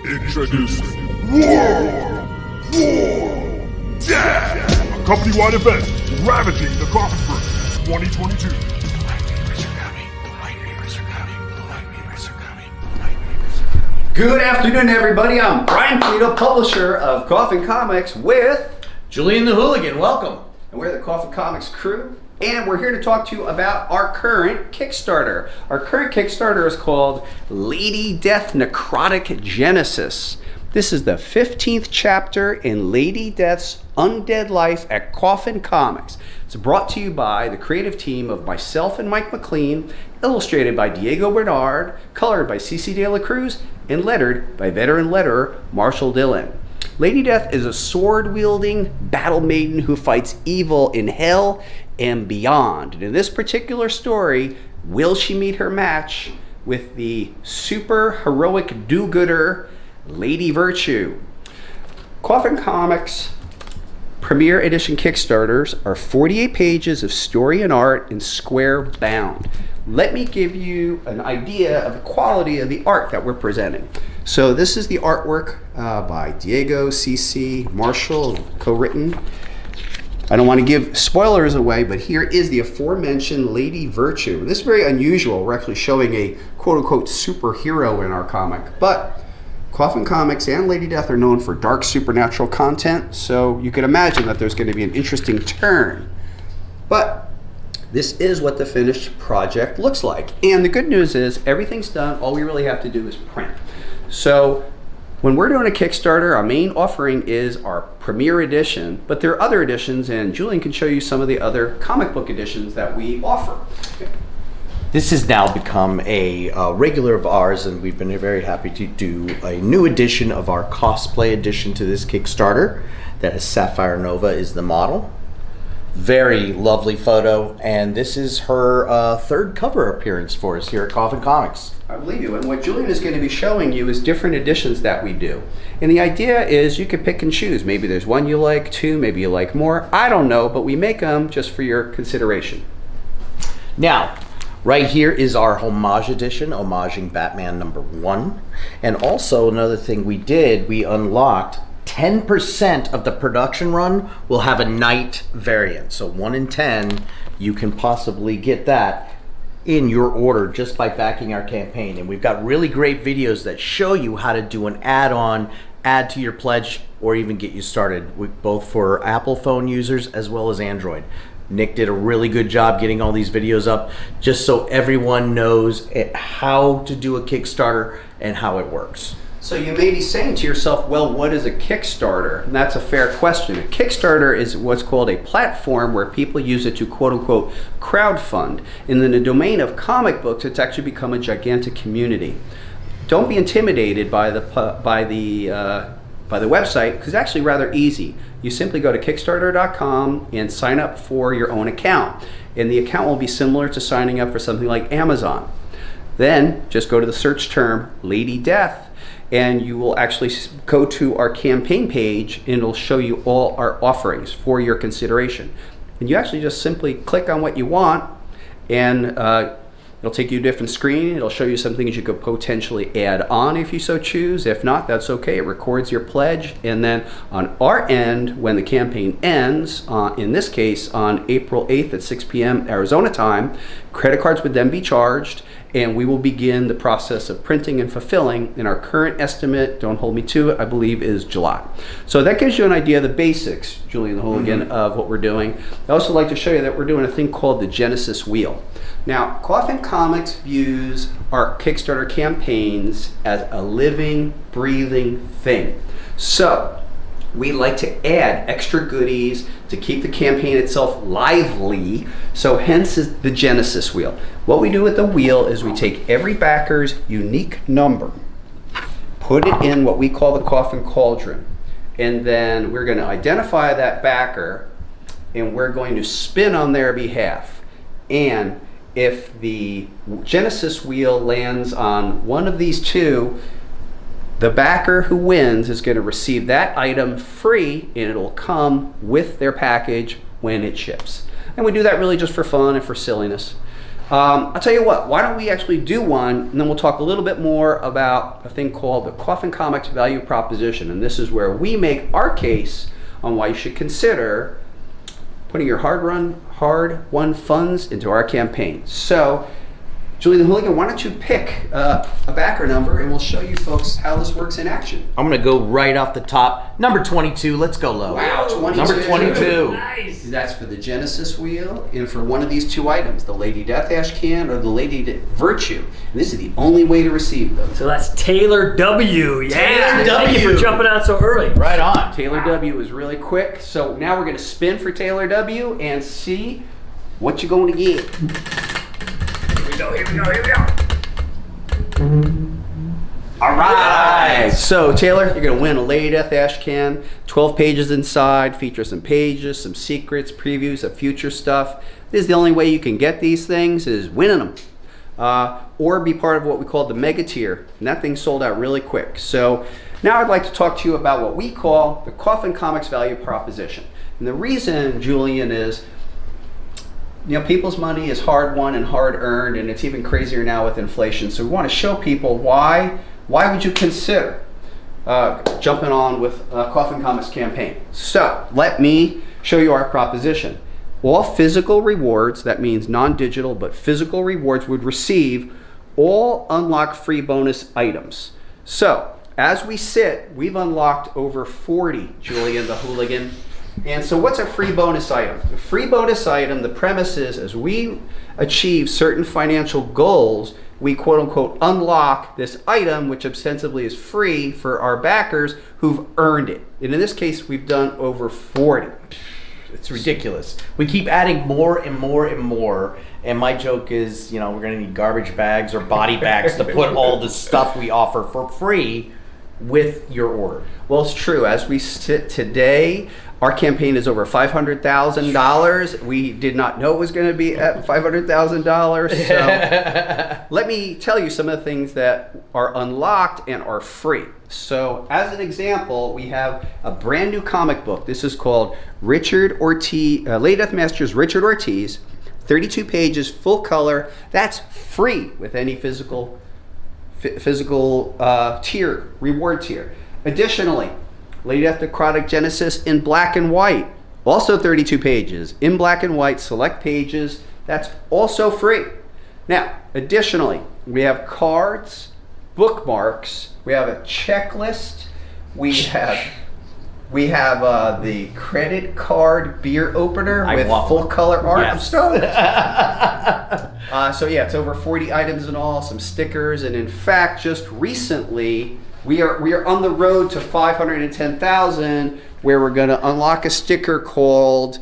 Introducing World War Death, a company-wide event ravaging the Coffin verse 2022. The White Reapers are coming. The White Reapers are coming. The White Reapers are coming. The White Reapers are coming. Good afternoon, everybody. I'm Brian Pulido, publisher of Coffin Comics, with Julian the Hooligan. Welcome. And we're the Coffin Comics crew, and we're here to talk to you about our current Kickstarter. Our current Kickstarter is called Lady Death Necrotic Genesis. This is the 15th chapter in Lady Death's undead life at Coffin Comics. It's brought to you by the creative team of myself and Mike McLean, illustrated by Diego Bernard, colored by CC De La Cruz, and lettered by veteran letterer Marshall Dillon. Lady Death is a sword-wielding battle maiden who fights evil in hell and beyond. And in this particular story, will she meet her match with the super heroic do-gooder Lady Virtue? Coffin Comics Premier Edition Kickstarters are 48 pages of story and art in square bound. Let me give you an idea of the quality of the art that we're presenting. So this is the artwork by Diego, CC, Marshall, co-written. I don't want to give spoilers away, but here is the aforementioned Lady Virtue. This is very unusual. We're actually showing a quote-unquote superhero in our comic, but Coffin Comics and Lady Death are known for dark supernatural content, so you can imagine that there's going to be an interesting turn. But this is what the finished project looks like. And the good news is everything's done. All we really have to do is print. So when we're doing a Kickstarter, our main offering is our Premier Edition, but there are other editions, and Julian can show you some of the other comic book editions that we offer. This has now become a regular of ours, and we've been very happy to do a new edition of our cosplay edition to this Kickstarter. That is Sapphire Nova is the model. Very lovely photo, and this is her third cover appearance for us here at Coffin Comics. I believe you, and what Julian is going to be showing you is different editions that we do. And the idea is you can pick and choose. Maybe there's one you like, two, maybe you like more. I don't know, but we make them just for your consideration. Now, right here is our homage edition, homaging Batman #1. And also another thing we did, we unlocked 10% of the production run will have a night variant. So 1 in 10, you can possibly get that in your order just by backing our campaign. And we've got really great videos that show you how to do an add-on, add to your pledge, or even get you started, both for Apple phone users as well as Android. Nick did a really good job getting all these videos up just so everyone knows how to do a Kickstarter and how it works. So you may be saying to yourself, well, what is a Kickstarter? And that's a fair question. A Kickstarter is what's called a platform where people use it to quote-unquote crowdfund. And in the domain of comic books, it's actually become a gigantic community. Don't be intimidated by the website, because it's actually rather easy. You simply go to Kickstarter.com and sign up for your own account. And the account will be similar to signing up for something like Amazon. Then just go to the search term Lady Death, and you will actually go to our campaign page, and it'll show you all our offerings for your consideration. And you actually just simply click on what you want, and it'll take you to a different screen. It'll show you some things you could potentially add on if you so choose. If not, that's okay. It records your pledge, and then on our end, when the campaign ends, in this case on April 8th at 6 p.m. Arizona time, credit cards would then be charged, and we will begin the process of printing and fulfilling. And our current estimate, don't hold me to it, I believe is July. So that gives you an idea of the basics, Julian the Hooligan, of what we're doing. I also like to show you that we're doing a thing called the Genesis Wheel. Now, Coffin Comics views our Kickstarter campaigns as a living, breathing thing. So we like to add extra goodies to keep the campaign itself lively, so hence is the Genesis Wheel. What we do with the wheel is we take every backer's unique number, put it in what we call the Coffin Cauldron, and then we're going to identify that backer, and we're going to spin on their behalf. And if the Genesis Wheel lands on one of these two, the backer who wins is going to receive that item free, and it'll come with their package when it ships. And we do that really just for fun and for silliness. I'll tell you what, why don't we actually do one, and then we'll talk a little bit more about a thing called the Coffin Comics value proposition. And this is where we make our case on why you should consider putting your hard-won funds into our campaign. So, Julie the Hooligan, why don't you pick a backer number, and we'll show you folks how this works in action. I'm gonna go right off the top. Number 22. Let's go low. Wow, 22. Number 22. Nice. That's for the Genesis wheel, and for one of these two items, the Lady Death Ash Can or the Lady Virtue. And this is the only way to receive them. So that's Taylor W. Yeah. Taylor Thank you W. for jumping out so early. Right on. Taylor W is really quick, so now we're going to spin for Taylor W and see what you're going to get. Here we go. All right. So Taylor, you're going to win a Lady Death Ash Can. 12 pages inside, features some pages, some secrets, previews of future stuff. This is the only way you can get these things is winning them. Or be part of what we call the mega tier. And that thing sold out really quick. So now I'd like to talk to you about what we call the Coffin Comics value proposition. And the reason, Julian, is people's money is hard won and hard earned, and it's even crazier now with inflation. So we want to show people why would you consider jumping on with a Coffin Comics campaign. So let me show you our proposition. All physical rewards, that means non-digital, but physical rewards would receive all unlocked free bonus items. So as we sit, we've unlocked over 40, Julian the Hooligan. And so what's a free bonus item? A free bonus item, the premise is as we achieve certain financial goals, we quote unquote unlock this item, which ostensibly is free for our backers who've earned it. And in this case, we've done over 40. It's ridiculous. We keep adding more and more and more. And my joke is, we're going to need garbage bags or body bags to put all the stuff we offer for free with your order. Well, it's true. As we sit today, our campaign is over $500,000. We did not know it was going to be at $500,000. So let me tell you some of the things that are unlocked and are free. So as an example, we have a brand new comic book. This is called Richard Ortiz, Lady Death Masters Richard Ortiz, 32 pages, full color. That's free with any physical tier, reward tier. Additionally, Lady Death Necrotic Genesis in black and white, also 32 pages, in black and white, select pages, that's also free. Now, additionally, we have cards, bookmarks, we have a checklist, we have the credit card beer opener with full color art. Yes. I'm stoked. So yeah, it's over 40 items in all, some stickers, and in fact, just recently, we are on the road to 510,000, where we're going to unlock a sticker called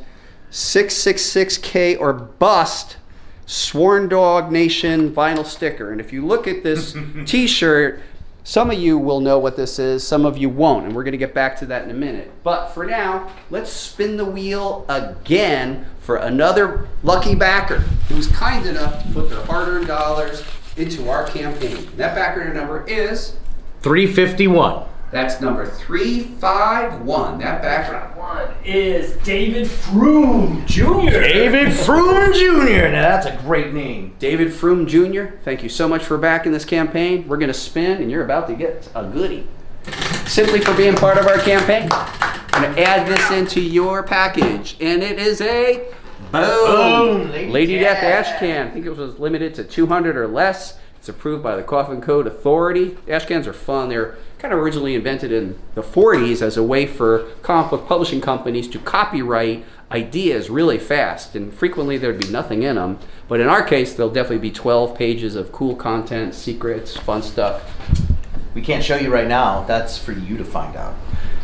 666K or Bust Sworn Dog Nation vinyl sticker. And if you look at this t-shirt, some of you will know what this is, some of you won't, and we're going to get back to that in a minute. But for now, let's spin the wheel again for another lucky backer who's kind enough to put their hard-earned dollars into our campaign. That backer number is 351. That's number 351. That backer. One is David Froome Jr. David Froome Jr. Now that's a great name. David Froome Jr., thank you so much for backing this campaign. We're going to spin, and you're about to get a goodie. Simply for being part of our campaign. I'm going to add this into your package, and it is a boom! Lady Death Ash Can. I think it was limited to 200 or less. It's approved by the Coffin Code Authority. Ash cans are fun. They're kind of originally invented in the 40s as a way for comic book publishing companies to copyright ideas really fast. And frequently there'd be nothing in them. But in our case, there'll definitely be 12 pages of cool content, secrets, fun stuff. We can't show you right now. That's for you to find out.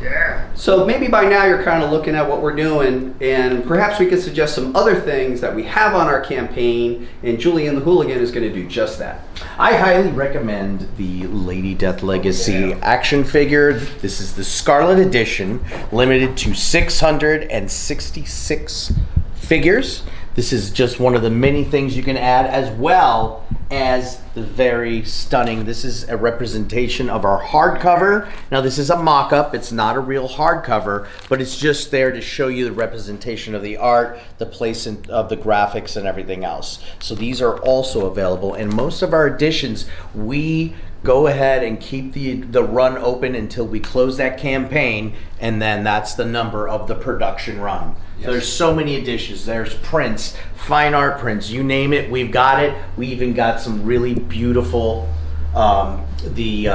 Yeah. So maybe by now you're kind of looking at what we're doing, and perhaps we could suggest some other things that we have on our campaign, and Julian the Hooligan is going to do just that. I highly recommend the Lady Death Legacy action figure. This is the Scarlet Edition, limited to 666 figures. This is just one of the many things you can add, as well as the very stunning, this is a representation of our hardcover. Now this is a mock-up, it's not a real hardcover, but it's just there to show you the representation of the art, the place of the graphics and everything else. So these are also available, and most of our editions, we go ahead and keep the run open until we close that campaign, and then that's the number of the production run. So there's so many editions. There's prints, fine art prints, you name it, we've got it. We even got some really beautiful, Jiminy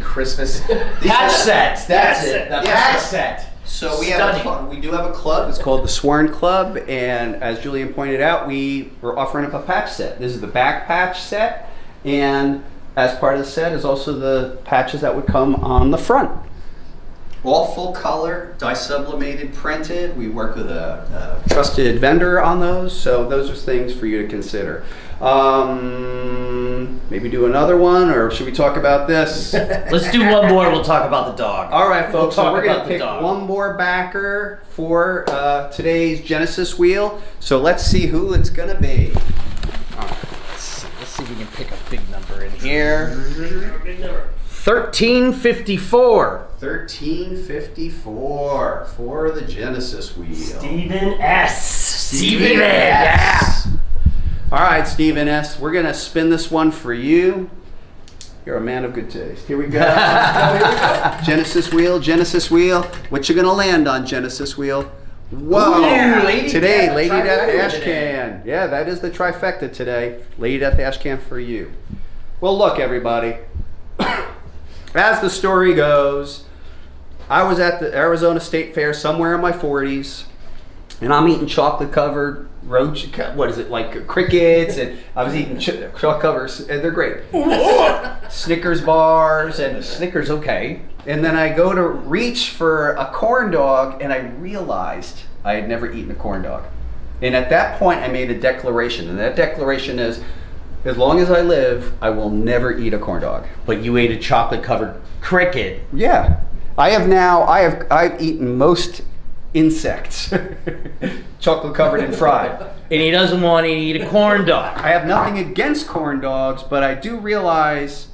Christmas patch sets. That's it, the patch set. So we do have a club. It's called the Sworn Club, and as Julian pointed out, we're offering up a patch set. This is the back patch set, and as part of the set is also the patches that would come on the front. All full color, dye-sublimated, printed. We work with a trusted vendor on those, so those are things for you to consider. Maybe do another one, or should we talk about this? Let's do one more, we'll talk about the dog. All right, folks, so we're going to the pick dog. one more backer for today's Genesis wheel, so let's see who it's going to be. All right, let's see if we can pick a big number in here. 1354. 1354 for the Genesis wheel. Stephen S. Stephen S. All right, Stephen S. We're going to spin this one for you. You're a man of good taste. Here we go. Genesis wheel, Genesis wheel. What you going to land on, Genesis wheel? Whoa. Ooh, Lady today, Death, Lady Death trifecta Ash today. Can. Yeah, that is the trifecta today. Lady Death Ash Can for you. Well, look, everybody. As the story goes, I was at the Arizona State Fair somewhere in my 40s, and I'm eating chocolate-covered roach, what is it, like crickets, and I was eating chocolate covers, and they're great. Snickers bars, and Snickers, okay. and then I go to reach for a corn dog, and I realized I had never eaten a corn dog. And at that point, I made a declaration, and that declaration is, as long as I live, I will never eat a corn dog. But you ate a chocolate-covered cricket. Yeah, I've eaten most insects, chocolate covered and fried. And he doesn't want to eat a corn dog. I have nothing against corn dogs, but I do realize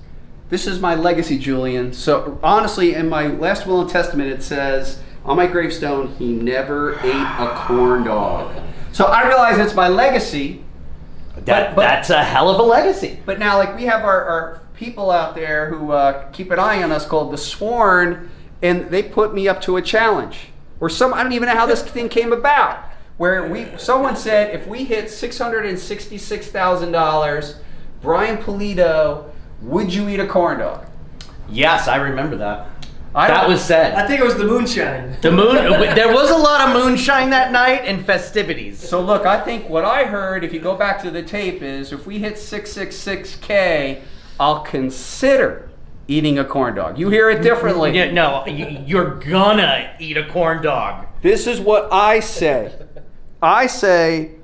this is my legacy, Julian. So honestly, in my last will and testament, it says on my gravestone, he never ate a corn dog. So I realize it's my legacy. That's a hell of a legacy. But now, like, we have our people out there who keep an eye on us called the Sworn, and they put me up to a challenge. Or I don't even know how this thing came about. Where someone said if we hit $666,000, Brian Pulido, would you eat a corn dog? Yes, I remember that. That was said. I think it was the moonshine. The moon. There was a lot of moonshine that night and festivities. So look, I think what I heard, if you go back to the tape, is if we hit 666K, I'll consider eating a corn dog. You hear it differently. Yeah, no, you're gonna eat a corn dog. This is what I say. I say,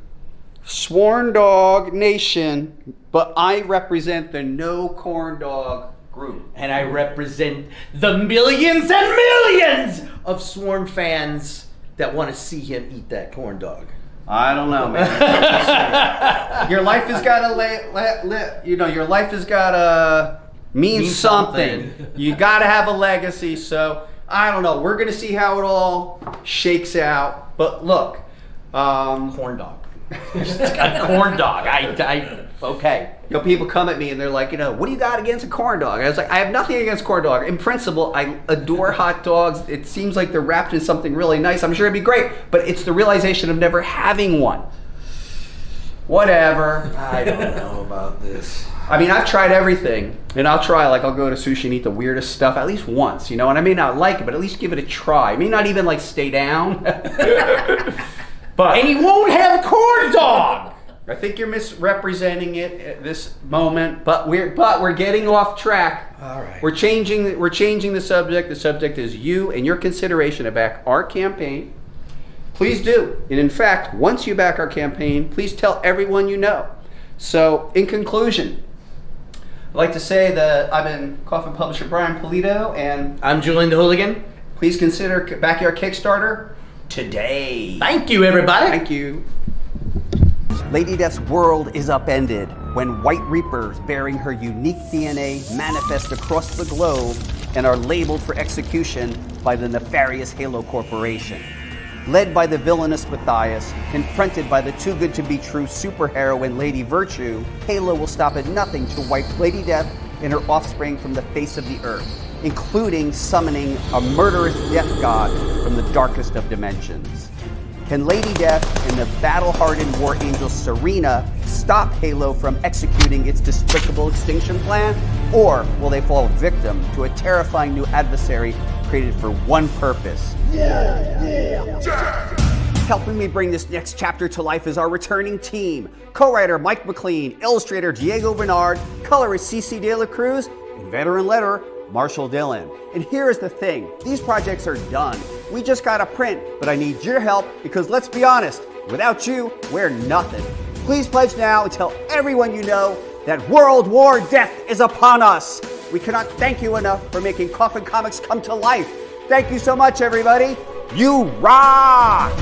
Sworn Dog Nation, but I represent the no corn dog group. And I represent the millions and millions of Sworn fans that want to see him eat that corn dog. I don't know, man. Your life has got to your life has got to mean something. You got to have a legacy. So I don't know. We're gonna see how it all shakes out. But look, Corn dog. A corn dog. Okay. people come at me and they're like, what do you got against a corn dog? I was like, I have nothing against corn dog. In principle, I adore hot dogs. It seems like they're wrapped in something really nice. I'm sure it'd be great, but it's the realization of never having one. Whatever. I don't know about this. I mean, I've tried everything, and I'll go to sushi and eat the weirdest stuff at least once, and I may not like it, but at least give it a try. I may not even stay down. But And he won't have corn dog. I think you're misrepresenting it at this moment, but we're getting off track. All right. We're changing the subject. The subject is you and your consideration to back our campaign. Please do. And in fact, once you back our campaign, please tell everyone you know. So, in conclusion, I'd like to say that I've been Coffin publisher Brian Pulido, and I'm Julian the Hooligan. please consider backing our Kickstarter today. Thank you, everybody. Thank you. Lady Death's world is upended when White Reapers bearing her unique DNA manifest across the globe and are labeled for execution by the nefarious Halo Corporation. Led by the villainous Matthias, confronted by the too-good-to-be-true superheroine Lady Virtue, Halo will stop at nothing to wipe Lady Death and her offspring from the face of the earth, including summoning a murderous death god from the darkest of dimensions. Can Lady Death and the battle-hardened war angel Serena stop Halo from executing its despicable extinction plan? Or will they fall victim to a terrifying new adversary created for one purpose? Helping me bring this next chapter to life is our returning team. Co-writer Mike McLean, illustrator Diego Bernard, colorist CC De La Cruz, and veteran letterer Marshall Dillon. And here is the thing, these projects are done. We just got a print, but I need your help because let's be honest, without you, we're nothing. Please pledge now and tell everyone you know that World War Death is upon us. We cannot thank you enough for making Coffin Comics come to life. Thank you so much, everybody. You rock!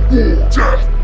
Death